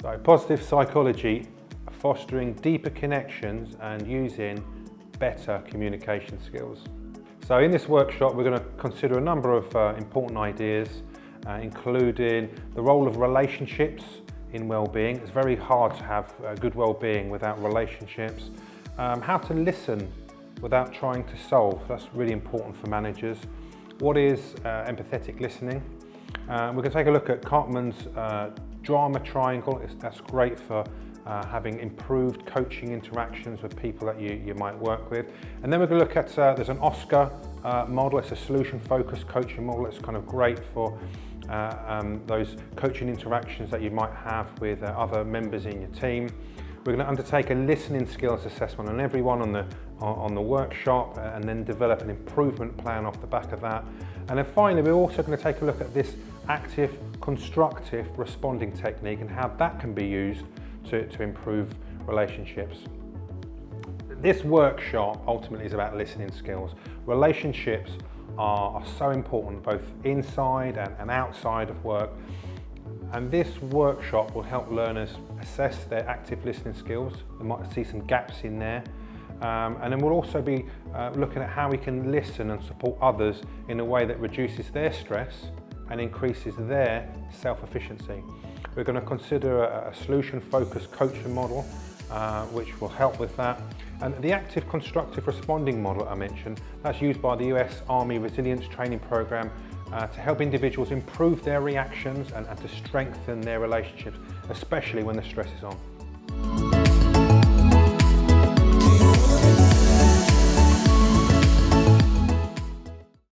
So positive psychology, fostering deeper connections and using better communication skills. So in this workshop we're going to consider a number of important ideas, including the role of relationships in well-being. It's very hard to have good well-being without relationships. How to listen without trying to solve. That's really important for managers. What is empathetic listening? We're going to take a look at Karpman's drama triangle. That's great for having improved coaching interactions with people that you might work with. And then we're going to look at, there's an Oscar model. It's a solution-focused coaching model. It's kind of great for those coaching interactions that you might have with other members in your team. We're going to undertake a listening skills assessment on everyone on the workshop, and then develop an improvement plan off the back of that. And then finally, we're also going to take a look at this active, constructive responding technique and how that can be used to improve relationships. This workshop ultimately is about listening skills. Relationships are so important both inside and outside of work. And this workshop will help learners assess their active listening skills. We might see some gaps in there. And then we'll also be looking at how we can listen and support others in a way that reduces their stress and increases their self-efficiency. We're going to consider a solution-focused coaching model, which will help with that. And the active constructive responding model I mentioned, that's used by the US Army Resilience Training Program to help individuals improve their reactions and to strengthen their relationships, especially when the stress is on.